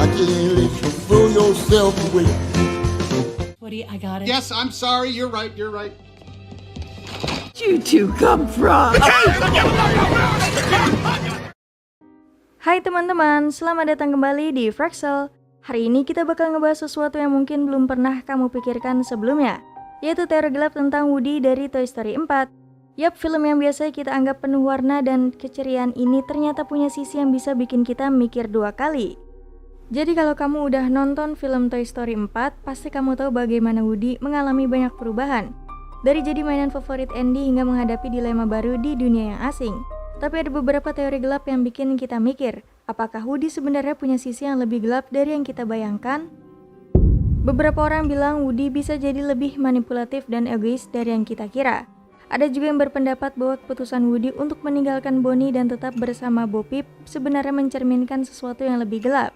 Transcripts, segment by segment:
I can't let you fool yourself away. Woody, I got it. Yes, I'm sorry. You're right. You're right. You two come from? Hai teman-teman, selamat datang kembali di Fraxel. Hari ini kita bakal ngebahas sesuatu yang mungkin belum pernah kamu pikirkan sebelumnya, yaitu teori gelap tentang Woody dari Toy Story 4. Yap, film yang biasa kita anggap penuh warna dan keceriaan ini ternyata punya sisi yang bisa bikin kita mikir dua kali. Jadi kalau kamu udah nonton film Toy Story 4, pasti kamu tahu bagaimana Woody mengalami banyak perubahan. Dari jadi mainan favorit Andy hingga menghadapi dilema baru di dunia yang asing. Tapi ada beberapa teori gelap yang bikin kita mikir, apakah Woody sebenarnya punya sisi yang lebih gelap dari yang kita bayangkan? Beberapa orang bilang Woody bisa jadi lebih manipulatif dan egois dari yang kita kira. Ada juga yang berpendapat bahwa keputusan Woody untuk meninggalkan Bonnie dan tetap bersama Bo Peep sebenarnya mencerminkan sesuatu yang lebih gelap.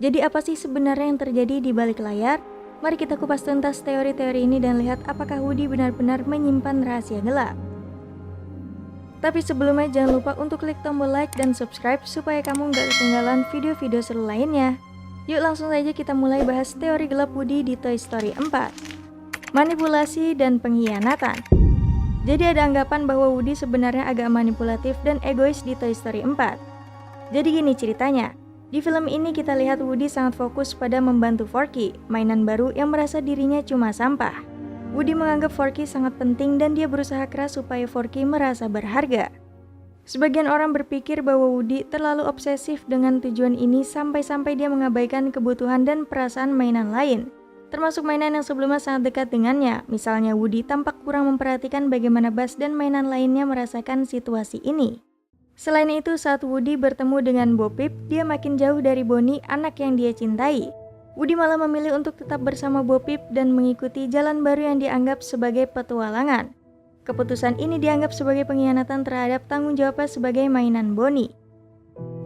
Jadi apa sih sebenarnya yang terjadi di balik layar? Mari kita kupas tuntas teori-teori ini dan lihat apakah Woody benar-benar menyimpan rahasia gelap. Tapi sebelumnya jangan lupa untuk klik tombol like dan subscribe supaya kamu nggak ketinggalan video-video seru lainnya. Yuk langsung saja kita mulai bahas teori gelap Woody di Toy Story 4. Manipulasi dan pengkhianatan. Jadi ada anggapan bahwa Woody sebenarnya agak manipulatif dan egois di Toy Story 4. Jadi gini ceritanya, di film ini kita lihat Woody sangat fokus pada membantu Forky, mainan baru yang merasa dirinya cuma sampah. Woody menganggap Forky sangat penting dan dia berusaha keras supaya Forky merasa berharga. Sebagian orang berpikir bahwa Woody terlalu obsesif dengan tujuan ini sampai-sampai dia mengabaikan kebutuhan dan perasaan mainan lain, termasuk mainan yang sebelumnya sangat dekat dengannya. Misalnya Woody tampak kurang memperhatikan bagaimana Buzz dan mainan lainnya merasakan situasi ini. Selain itu, saat Woody bertemu dengan Bo Peep, dia makin jauh dari Bonnie, anak yang dia cintai. Woody malah memilih untuk tetap bersama Bo Peep dan mengikuti jalan baru yang dianggap sebagai petualangan. Keputusan ini dianggap sebagai pengkhianatan terhadap tanggung jawabnya sebagai mainan Bonnie.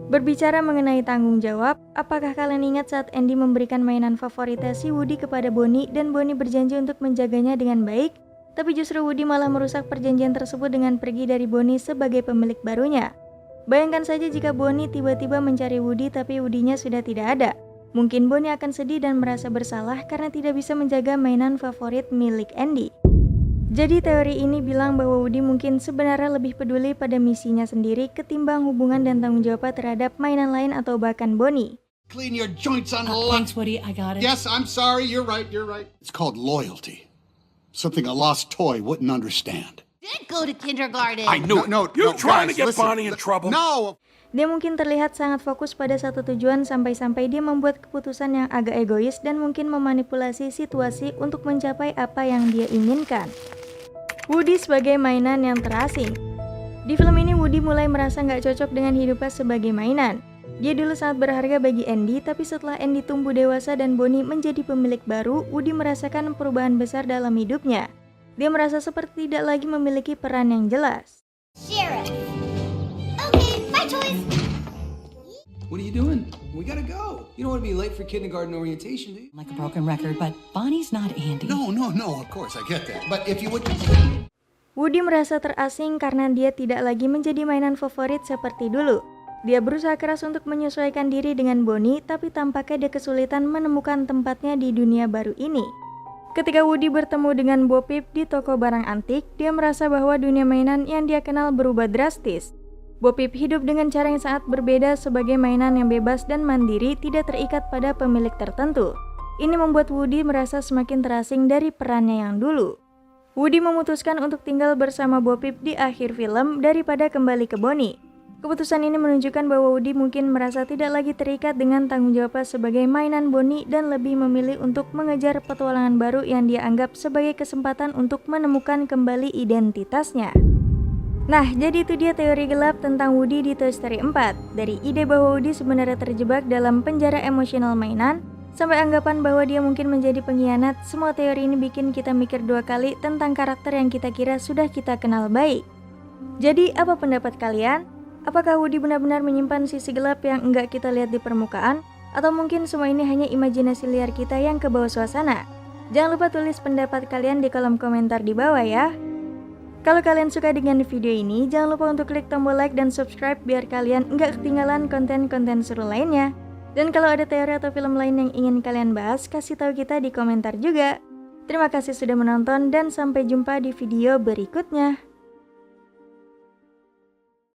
Berbicara mengenai tanggung jawab, apakah kalian ingat saat Andy memberikan mainan favoritnya si Woody kepada Bonnie dan Bonnie berjanji untuk menjaganya dengan baik, tapi justru Woody malah merusak perjanjian tersebut dengan pergi dari Bonnie sebagai pemilik barunya. Bayangkan saja jika Bonnie tiba-tiba mencari Woody tapi Woody-nya sudah tidak ada. Mungkin Bonnie akan sedih dan merasa bersalah karena tidak bisa menjaga mainan favorit milik Andy. Jadi teori ini bilang bahwa Woody mungkin sebenarnya lebih peduli pada misinya sendiri ketimbang hubungan dan tanggung jawabnya terhadap mainan lain atau bahkan Bonnie. Clean your joints on Thanks, Woody, I got it. Yes, I'm sorry. You're right. You're right. It's called loyalty. Something a lost toy wouldn't understand. Did go to kindergarten. I knew it. You're trying to guys, get listen. Bonnie in trouble. No. Dia mungkin terlihat sangat fokus pada satu tujuan sampai-sampai dia membuat keputusan yang agak egois dan mungkin memanipulasi situasi untuk mencapai apa yang dia inginkan. Woody sebagai mainan yang terasing. Di film ini Woody mulai merasa nggak cocok dengan hidupnya sebagai mainan. Dia dulu sangat berharga bagi Andy, tapi setelah Andy tumbuh dewasa dan Bonnie menjadi pemilik baru, Woody merasakan perubahan besar dalam hidupnya. Dia merasa seperti tidak lagi memiliki peran yang jelas. Sheriff. Okay, my choice. What are you doing? We gotta go. You don't want to be late for kindergarten orientation, do you? Like a broken record, but Bonnie's not Andy. No, of course, I get that. But if you would... Woody merasa terasing karena dia tidak lagi menjadi mainan favorit seperti dulu. Dia berusaha keras untuk menyesuaikan diri dengan Bonnie, tapi tampaknya dia kesulitan menemukan tempatnya di dunia baru ini. Ketika Woody bertemu dengan Bo Peep di toko barang antik, dia merasa bahwa dunia mainan yang dia kenal berubah drastis. Bo Peep hidup dengan cara yang sangat berbeda sebagai mainan yang bebas dan mandiri, tidak terikat pada pemilik tertentu. Ini membuat Woody merasa semakin terasing dari perannya yang dulu. Woody memutuskan untuk tinggal bersama Bo Peep di akhir film daripada kembali ke Bonnie. Keputusan ini menunjukkan bahwa Woody mungkin merasa tidak lagi terikat dengan tanggung jawabnya sebagai mainan Bonnie dan lebih memilih untuk mengejar petualangan baru yang dia anggap sebagai kesempatan untuk menemukan kembali identitasnya. Nah, jadi itu dia teori gelap tentang Woody di Toy Story 4. Dari ide bahwa Woody sebenarnya terjebak dalam penjara emosional mainan, sampai anggapan bahwa dia mungkin menjadi pengkhianat, semua teori ini bikin kita mikir dua kali tentang karakter yang kita kira sudah kita kenal baik. Jadi, apa pendapat kalian? Apakah Woody benar-benar menyimpan sisi gelap yang enggak kita lihat di permukaan? Atau mungkin semua ini hanya imajinasi liar kita yang kebawa suasana? Jangan lupa tulis pendapat kalian di kolom komentar di bawah ya. Kalau kalian suka dengan video ini, jangan lupa untuk klik tombol like dan subscribe biar kalian nggak ketinggalan konten-konten seru lainnya. Dan kalau ada teori atau film lain yang ingin kalian bahas, kasih tahu kita di komentar juga. Terima kasih sudah menonton dan sampai jumpa di video berikutnya.